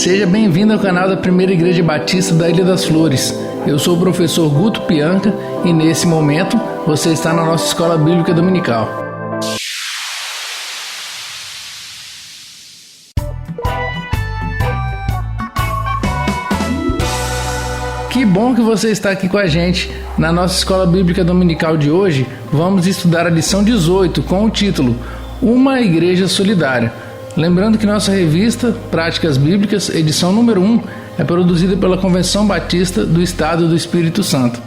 Seja bem-vindo ao canal da Primeira Igreja Batista da Ilha das Flores. Eu sou o professor Guto Pianca e nesse momento você está na nossa Escola Bíblica Dominical. Que bom que você está aqui com a gente. Na nossa Escola Bíblica Dominical de hoje, vamos estudar a lição 18 com o título Uma Igreja Solidária. Lembrando que nossa revista Práticas Bíblicas, edição número 1, é produzida pela Convenção Batista do Estado do Espírito Santo.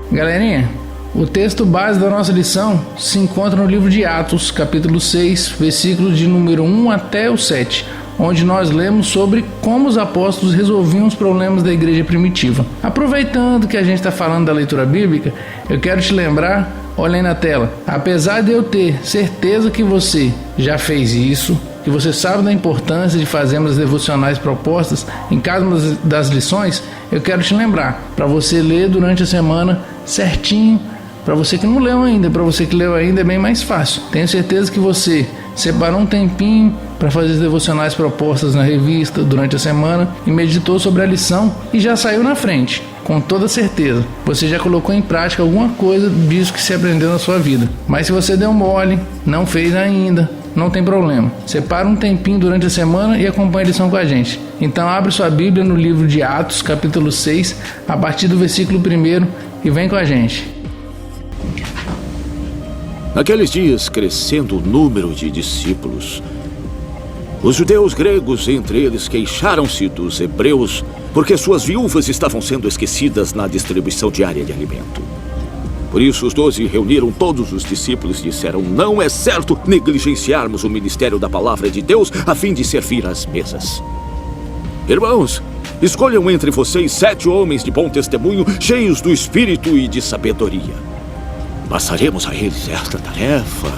Galerinha, o texto base da nossa lição se encontra no livro de Atos, capítulo 6, versículos de número 1 até o 7, onde nós lemos sobre como os apóstolos resolviam os problemas da igreja primitiva. Aproveitando que a gente está falando da leitura bíblica, eu quero te lembrar, olha aí na tela, apesar de eu ter certeza que você já fez isso, que você sabe da importância de fazermos as devocionais propostas em cada uma das lições, eu quero te lembrar, para você ler durante a semana certinho. Para você que não leu ainda, para você que leu ainda é bem mais fácil. Tenho certeza que você separou um tempinho para fazer as devocionais propostas na revista durante a semana e meditou sobre a lição e já saiu na frente, com toda certeza. Você já colocou em prática alguma coisa disso que se aprendeu na sua vida. Mas se você deu mole, não fez ainda, não tem problema. Separa um tempinho durante a semana e acompanha a lição com a gente. Então abre sua Bíblia no livro de Atos, capítulo 6, a partir do versículo 1 e vem com a gente. Naqueles dias, crescendo o número de discípulos, os judeus gregos, entre eles, queixaram-se dos hebreus porque suas viúvas estavam sendo esquecidas na distribuição diária de alimento. Por isso, os 12 reuniram todos os discípulos e disseram: não é certo negligenciarmos o ministério da palavra de Deus a fim de servir às mesas. Irmãos, escolham entre vocês 7 homens de bom testemunho, cheios do Espírito e de sabedoria. Passaremos a eles esta tarefa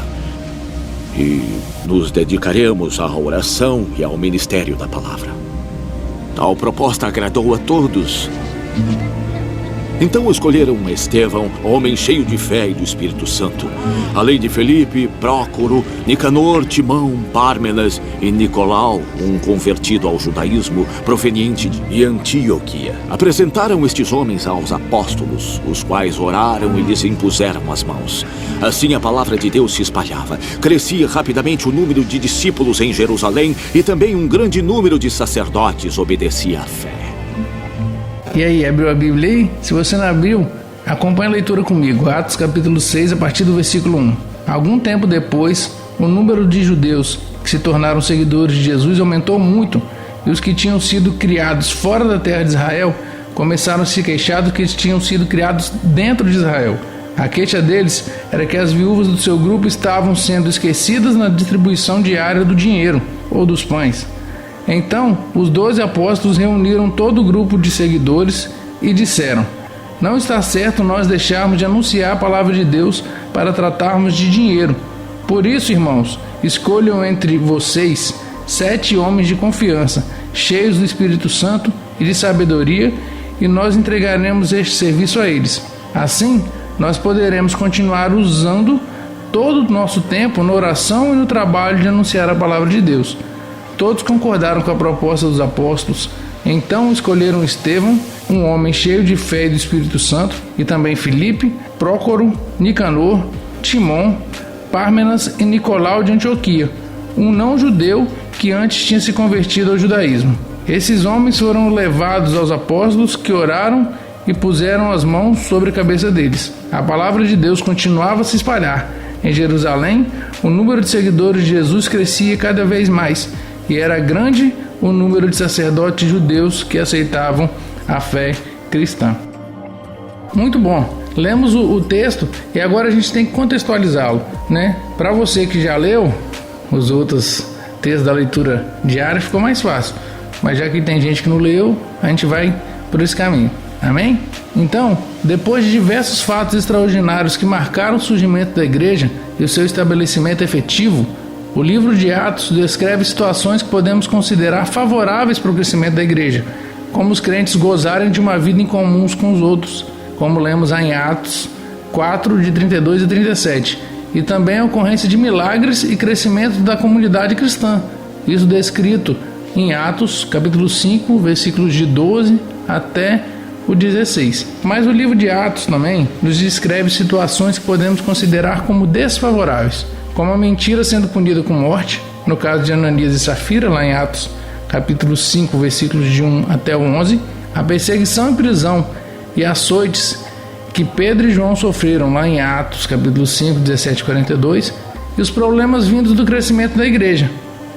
e nos dedicaremos à oração e ao ministério da palavra. Tal proposta agradou a todos. Então escolheram Estevão, homem cheio de fé e do Espírito Santo, além de Felipe, Prócoro, Nicanor, Timão, Pármenas e Nicolau, um convertido ao judaísmo proveniente de Antioquia. Apresentaram estes homens aos apóstolos, os quais oraram e lhes impuseram as mãos. Assim a palavra de Deus se espalhava. Crescia rapidamente o número de discípulos em Jerusalém e também um grande número de sacerdotes obedecia à fé. E aí, abriu a Bíblia aí? Se você não abriu, acompanhe a leitura comigo. Atos capítulo 6, a partir do versículo 1. Algum tempo depois, o número de judeus que se tornaram seguidores de Jesus aumentou muito, e os que tinham sido criados fora da terra de Israel começaram a se queixar dos que tinham sido criados dentro de Israel. A queixa deles era que as viúvas do seu grupo estavam sendo esquecidas na distribuição diária do dinheiro ou dos pães. Então, os 12 apóstolos reuniram todo o grupo de seguidores e disseram: não está certo nós deixarmos de anunciar a palavra de Deus para tratarmos de dinheiro. Por isso, irmãos, escolham entre vocês 7 homens de confiança, cheios do Espírito Santo e de sabedoria, e nós entregaremos este serviço a eles. Assim, nós poderemos continuar usando todo o nosso tempo na oração e no trabalho de anunciar a palavra de Deus. Todos concordaram com a proposta dos apóstolos. Então escolheram Estevão, um homem cheio de fé e do Espírito Santo, e também Filipe, Prócoro, Nicanor, Timão, Pármenas e Nicolau de Antioquia, um não-judeu que antes tinha se convertido ao judaísmo. Esses homens foram levados aos apóstolos, que oraram e puseram as mãos sobre a cabeça deles. A palavra de Deus continuava a se espalhar. Em Jerusalém, o número de seguidores de Jesus crescia cada vez mais, e era grande o número de sacerdotes judeus que aceitavam a fé cristã. Muito bom, lemos o texto e agora a gente tem que contextualizá-lo, né? Para você que já leu os outros textos da leitura diária, ficou mais fácil, mas já que tem gente que não leu, a gente vai por esse caminho, amém? Então, depois de diversos fatos extraordinários que marcaram o surgimento da igreja e o seu estabelecimento efetivo, o livro de Atos descreve situações que podemos considerar favoráveis para o crescimento da igreja, como os crentes gozarem de uma vida em comum com os outros, como lemos em Atos 4, de 32 e 37, e também a ocorrência de milagres e crescimento da comunidade cristã, isso descrito em Atos, capítulo 5, versículos de 12 até o 16. Mas o livro de Atos também nos descreve situações que podemos considerar como desfavoráveis, como a mentira sendo punida com morte, no caso de Ananias e Safira, lá em Atos, capítulo 5, versículos de 1 até o 11, a perseguição e prisão e açoites que Pedro e João sofreram lá em Atos, capítulo 5, 17 e 42, e os problemas vindos do crescimento da igreja.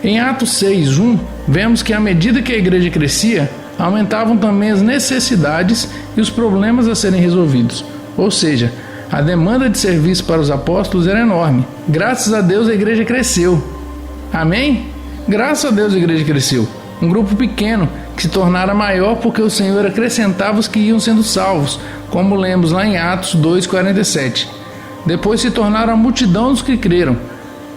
Em Atos 6, 1, vemos que à medida que a igreja crescia, aumentavam também as necessidades e os problemas a serem resolvidos. Ou seja, a demanda de serviço para os apóstolos era enorme. Graças a Deus a igreja cresceu. Amém? Graças a Deus a igreja cresceu. Um grupo pequeno que se tornara maior porque o Senhor acrescentava os que iam sendo salvos, como lemos lá em Atos 2,47. Depois se tornaram a multidão dos que creram.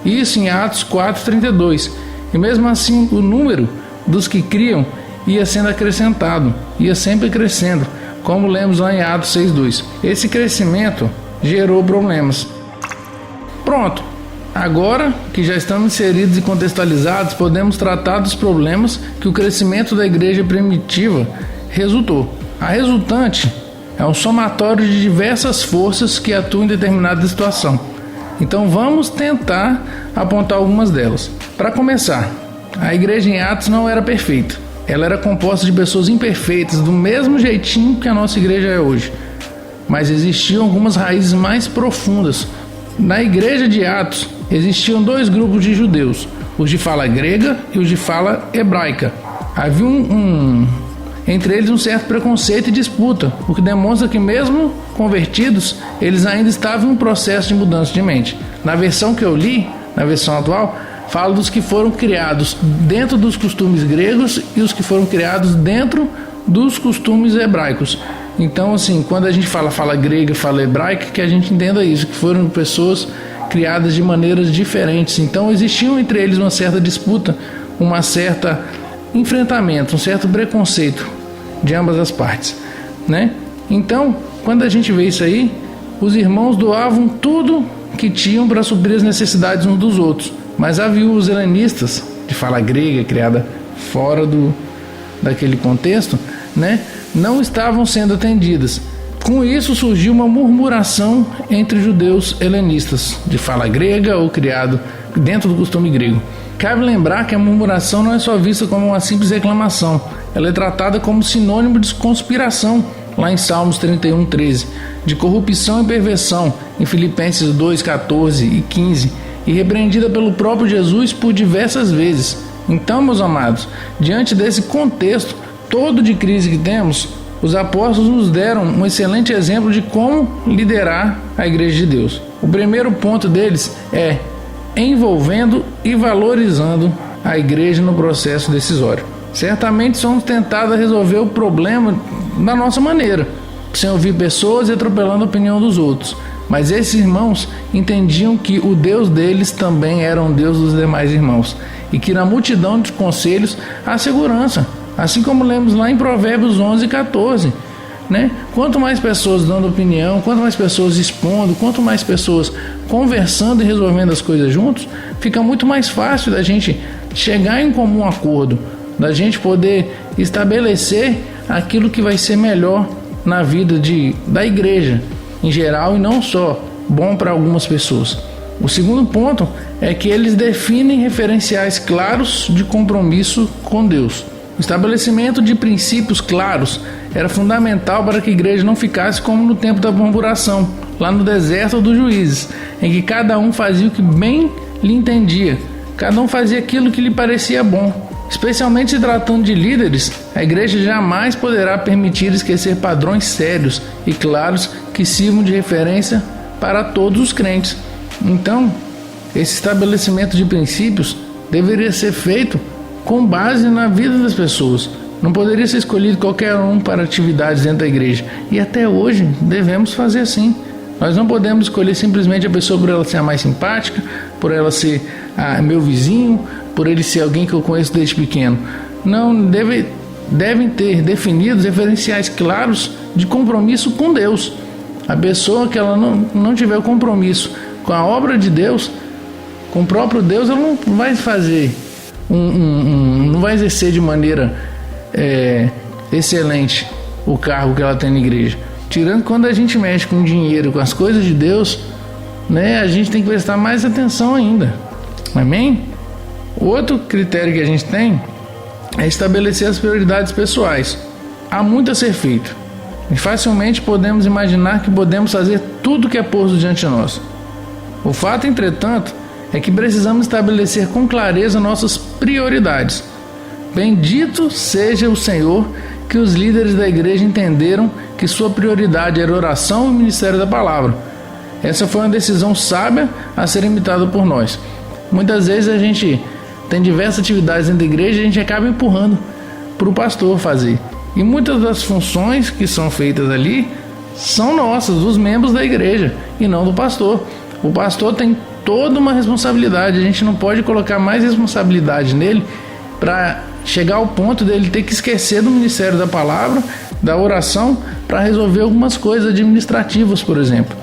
Isso em Atos 4,32. E mesmo assim o número dos que criam ia sendo acrescentado, ia sempre crescendo, como lemos lá em Atos 6,2. Esse crescimento gerou problemas. Pronto, agora que já estamos inseridos e contextualizados, podemos tratar dos problemas que o crescimento da igreja primitiva resultou. A resultante é um somatório de diversas forças que atuam em determinada situação. Então vamos tentar apontar algumas delas. Para começar, a igreja em Atos não era perfeita. Ela era composta de pessoas imperfeitas, do mesmo jeitinho que a nossa igreja é hoje. Mas existiam algumas raízes mais profundas. Na igreja de Atos, existiam dois grupos de judeus, os de fala grega e os de fala hebraica. Havia entre eles um certo preconceito e disputa, o que demonstra que mesmo convertidos, eles ainda estavam em um processo de mudança de mente. Na versão que eu li, na versão atual, fala dos que foram criados dentro dos costumes gregos e os que foram criados dentro dos costumes hebraicos. Então, assim, quando a gente fala grega e fala hebraica, que a gente entenda isso, que foram pessoas criadas de maneiras diferentes. Então, existiam entre eles uma certa disputa, uma certa enfrentamento, um certo preconceito de ambas as partes, né? Então, quando a gente vê isso aí, os irmãos doavam tudo que tinham para suprir as necessidades uns dos outros. Mas havia os helenistas, de fala grega, criada fora daquele contexto, né, não estavam sendo atendidas. Com isso surgiu uma murmuração entre judeus helenistas, de fala grega ou criado dentro do costume grego. Cabe lembrar que a murmuração não é só vista como uma simples reclamação, ela é tratada como sinônimo de conspiração, lá em Salmos 31, 13, de corrupção e perversão, em Filipenses 2, 14 e 15, e repreendida pelo próprio Jesus por diversas vezes. Então, meus amados, diante desse contexto todo de crise que temos, os apóstolos nos deram um excelente exemplo de como liderar a igreja de Deus. O primeiro ponto deles é envolvendo e valorizando a igreja no processo decisório. Certamente somos tentados a resolver o problema da nossa maneira, sem ouvir pessoas e atropelando a opinião dos outros. Mas esses irmãos entendiam que o Deus deles também era um Deus dos demais irmãos, e que na multidão de conselhos há segurança, assim como lemos lá em Provérbios 11, 14, né? Quanto mais pessoas dando opinião, quanto mais pessoas expondo, quanto mais pessoas conversando e resolvendo as coisas juntos, fica muito mais fácil da gente chegar em comum acordo, da gente poder estabelecer aquilo que vai ser melhor na vida da igreja em geral e não só bom para algumas pessoas. O segundo ponto é que eles definem referenciais claros de compromisso com Deus. O estabelecimento de princípios claros era fundamental para que a igreja não ficasse como no tempo da murmuração, lá no deserto dos juízes, em que cada um fazia o que bem lhe entendia, cada um fazia aquilo que lhe parecia bom. Especialmente se tratando de líderes, a igreja jamais poderá permitir esquecer padrões sérios e claros que sirvam de referência para todos os crentes. Então, esse estabelecimento de princípios deveria ser feito com base na vida das pessoas. Não poderia ser escolhido qualquer um para atividades dentro da igreja. E até hoje devemos fazer assim. Nós não podemos escolher simplesmente a pessoa por ela ser a mais simpática, por ela ser meu vizinho, por ele ser alguém que eu conheço desde pequeno. Não, devem ter definidos referenciais claros de compromisso com Deus. A pessoa que ela não tiver compromisso com a obra de Deus, com o próprio Deus, ela não vai fazer não vai exercer de maneira excelente o cargo que ela tem na igreja. Tirando quando a gente mexe com dinheiro, com as coisas de Deus, né, a gente tem que prestar mais atenção ainda. Amém? Outro critério que a gente tem é estabelecer as prioridades pessoais. Há muito a ser feito e facilmente podemos imaginar que podemos fazer tudo que é posto diante de nós. O fato, entretanto, é que precisamos estabelecer com clareza nossas prioridades. Bendito seja o Senhor que os líderes da igreja entenderam que sua prioridade era oração e ministério da palavra. Essa foi uma decisão sábia a ser imitada por nós. Muitas vezes a gente tem diversas atividades dentro da igreja e a gente acaba empurrando para o pastor fazer. E muitas das funções que são feitas ali são nossas, dos membros da igreja, e não do pastor. O pastor tem toda uma responsabilidade, a gente não pode colocar mais responsabilidade nele para chegar ao ponto dele ter que esquecer do ministério da palavra, da oração, para resolver algumas coisas administrativas, por exemplo,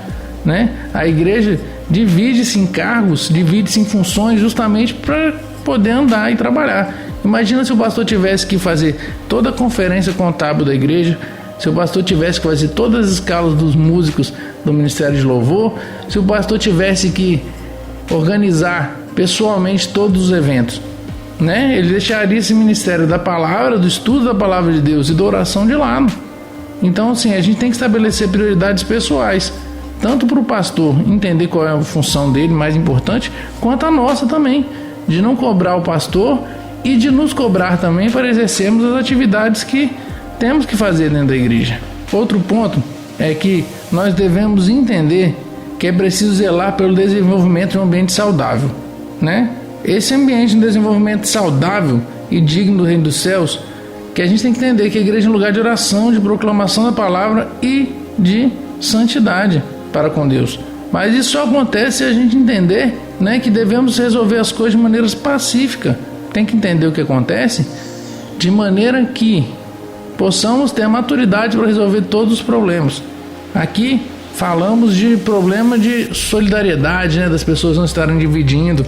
né? A igreja divide-se em cargos, divide-se em funções justamente para poder andar e trabalhar. Imagina se o pastor tivesse que fazer toda a conferência contábil da igreja, se o pastor tivesse que fazer todas as escalas dos músicos do Ministério de Louvor, se o pastor tivesse que organizar pessoalmente todos os eventos, né? Ele deixaria esse ministério da palavra, do estudo da palavra de Deus e da oração de lado. Então, assim, a gente tem que estabelecer prioridades pessoais, tanto para o pastor entender qual é a função dele, mais importante, quanto a nossa também, de não cobrar o pastor e de nos cobrar também para exercermos as atividades que temos que fazer dentro da igreja. Outro ponto é que nós devemos entender que é preciso zelar pelo desenvolvimento de um ambiente saudável, né? Esse ambiente de desenvolvimento saudável e digno do reino dos céus, que a gente tem que entender que a igreja é um lugar de oração, de proclamação da palavra e de santidade para com Deus. Mas isso só acontece se a gente entender, né, que devemos resolver as coisas de maneira pacífica. Tem que entender o que acontece de maneira que possamos ter a maturidade para resolver todos os problemas. Aqui falamos de problema de solidariedade, né, das pessoas não estarem dividindo,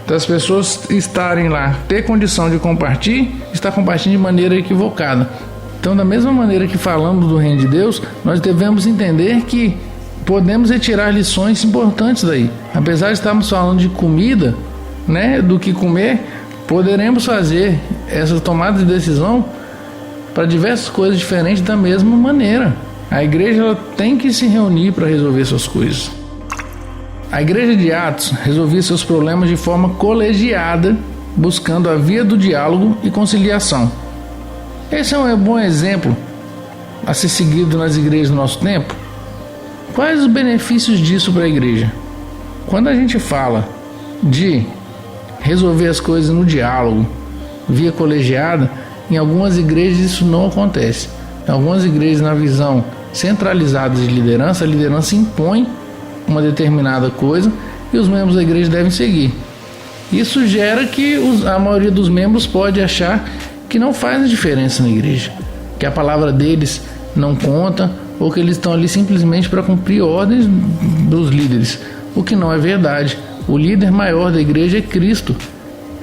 das pessoas estarem lá, ter condição de compartilhar, estar compartilhando de maneira equivocada. Então, da mesma maneira que falamos do reino de Deus, nós devemos entender que podemos retirar lições importantes daí. Apesar de estarmos falando de comida, né, do que comer, poderemos fazer essa tomada de decisão para diversas coisas diferentes da mesma maneira. A igreja ela tem que se reunir para resolver suas coisas. A igreja de Atos resolvia seus problemas de forma colegiada, buscando a via do diálogo e conciliação. Esse é um bom exemplo a ser seguido nas igrejas do nosso tempo. Quais os benefícios disso para a igreja? Quando a gente fala de resolver as coisas no diálogo, via colegiada, em algumas igrejas isso não acontece. Em algumas igrejas, na visão centralizada de liderança, a liderança impõe uma determinada coisa e os membros da igreja devem seguir. Isso gera que a maioria dos membros pode achar que não faz diferença na igreja, que a palavra deles não conta, ou que eles estão ali simplesmente para cumprir ordens dos líderes, o que não é verdade. O líder maior da igreja é Cristo,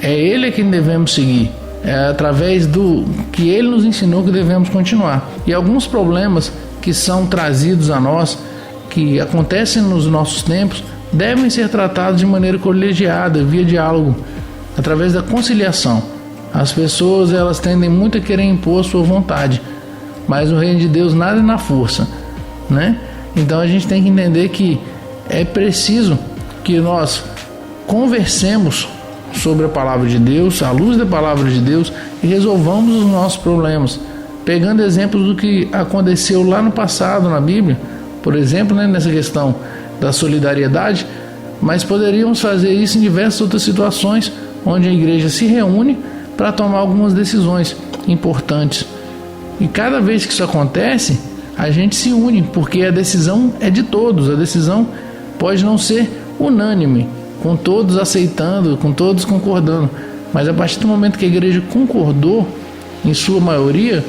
é Ele a quem devemos seguir, é através do que Ele nos ensinou que devemos continuar. E alguns problemas que são trazidos a nós, que acontecem nos nossos tempos, devem ser tratados de maneira colegiada, via diálogo, através da conciliação. As pessoas elas tendem muito a querer impor sua vontade, mas no reino de Deus nada é na força, né? Então a gente tem que entender que é preciso que nós conversemos sobre a palavra de Deus, à luz da palavra de Deus, e resolvamos os nossos problemas, pegando exemplos do que aconteceu lá no passado na Bíblia, por exemplo, né, nessa questão da solidariedade, mas poderíamos fazer isso em diversas outras situações onde a igreja se reúne para tomar algumas decisões importantes. E cada vez que isso acontece, a gente se une, porque a decisão é de todos, a decisão pode não ser unânime, com todos aceitando, com todos concordando, mas a partir do momento que a igreja concordou, em sua maioria,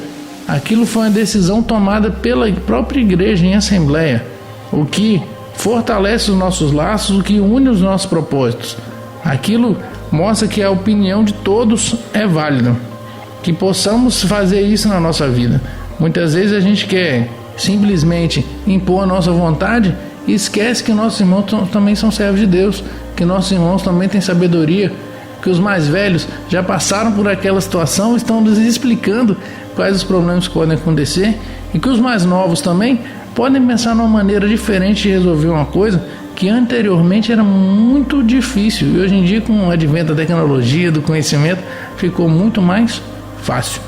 aquilo foi uma decisão tomada pela própria igreja em assembleia, o que fortalece os nossos laços, o que une os nossos propósitos. Aquilo mostra que a opinião de todos é válida, que possamos fazer isso na nossa vida. Muitas vezes a gente quer simplesmente impor a nossa vontade e esquece que nossos irmãos também são servos de Deus, que nossos irmãos também têm sabedoria, que os mais velhos já passaram por aquela situação e estão nos explicando quais os problemas que podem acontecer, e que os mais novos também podem pensar numa maneira diferente de resolver uma coisa que anteriormente era muito difícil, e hoje em dia, com o advento da tecnologia, do conhecimento, ficou muito mais fácil.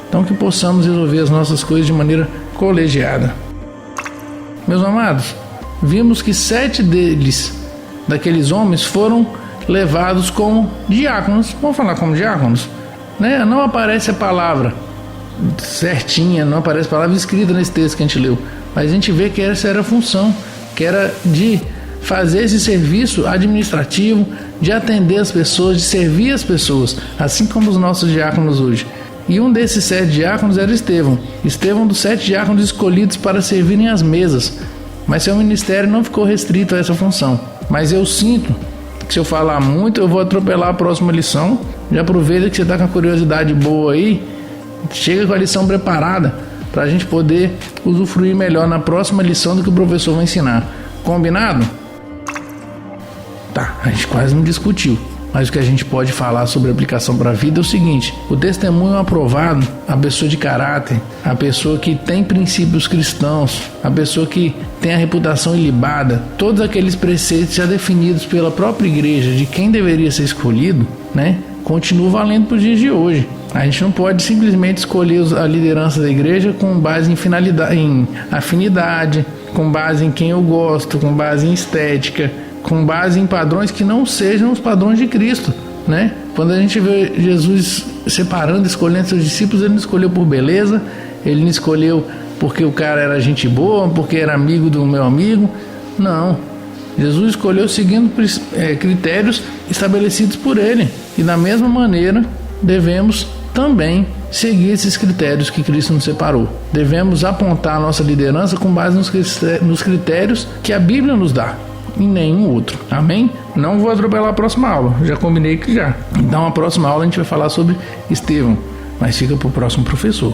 Então, que possamos resolver as nossas coisas de maneira colegiada. Meus amados, vimos que 7 daqueles homens foram levados como diáconos. Vamos falar como diáconos, né? Não aparece a palavra certinha, não aparece a palavra escrita nesse texto que a gente leu, mas a gente vê que essa era a função, que era de fazer esse serviço administrativo, de atender as pessoas, de servir as pessoas, assim como os nossos diáconos hoje. E um desses 7 diáconos era Estevão dos 7 diáconos escolhidos para servirem as mesas, mas seu ministério não ficou restrito a essa função. Mas eu sinto que, se eu falar muito, eu vou atropelar a próxima lição. Já aproveita que você está com a curiosidade boa aí, chega com a lição preparada para a gente poder usufruir melhor na próxima lição do que o professor vai ensinar. Combinado? Tá, a gente quase não discutiu, mas o que a gente pode falar sobre a aplicação para a vida é o seguinte: o testemunho aprovado, a pessoa de caráter, a pessoa que tem princípios cristãos, a pessoa que tem a reputação ilibada, todos aqueles preceitos já definidos pela própria igreja de quem deveria ser escolhido, né, continuam valendo para os dias de hoje. A gente não pode simplesmente escolher a liderança da igreja com base em afinidade, com base em quem eu gosto, com base em estética, com base em padrões que não sejam os padrões de Cristo, né? Quando a gente vê Jesus separando, escolhendo seus discípulos, ele não escolheu por beleza, ele não escolheu porque o cara era gente boa, porque era amigo do meu amigo. Não. Jesus escolheu seguindo critérios estabelecidos por ele. E da mesma maneira, devemos também seguir esses critérios que Cristo nos separou. Devemos apontar a nossa liderança com base nos critérios que a Bíblia nos dá, e nenhum outro. Amém? Não vou atropelar a próxima aula, já combinei que já. Então, a próxima aula a gente vai falar sobre Estevão, mas fica para o próximo professor.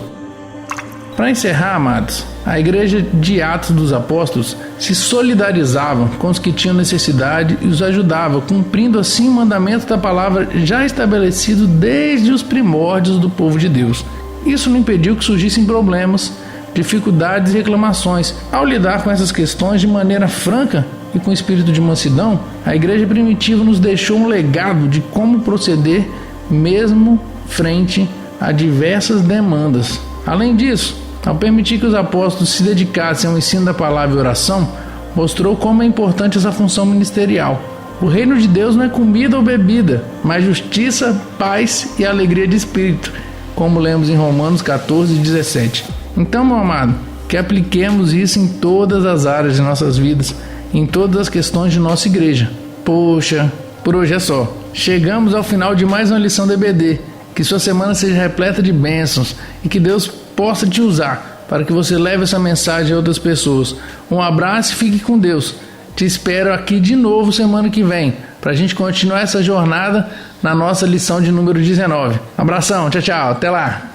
Para encerrar, amados, a igreja de Atos dos Apóstolos se solidarizava com os que tinham necessidade e os ajudava, cumprindo assim o mandamento da palavra já estabelecido desde os primórdios do povo de Deus. Isso não impediu que surgissem problemas, dificuldades e reclamações. Ao lidar com essas questões de maneira franca e com espírito de mansidão, a igreja primitiva nos deixou um legado de como proceder mesmo frente a diversas demandas. Além disso, ao permitir que os apóstolos se dedicassem ao ensino da palavra e oração, mostrou como é importante essa função ministerial. O reino de Deus não é comida ou bebida, mas justiça, paz e alegria de espírito, como lemos em Romanos 14:17. Então, meu amado, que apliquemos isso em todas as áreas de nossas vidas, em todas as questões de nossa igreja. Poxa, por hoje é só. Chegamos ao final de mais uma lição do EBD. Que sua semana seja repleta de bênçãos e que Deus possa te usar para que você leve essa mensagem a outras pessoas. Um abraço e fique com Deus. Te espero aqui de novo semana que vem para a gente continuar essa jornada na nossa lição de número 19. Abração, tchau, tchau, até lá.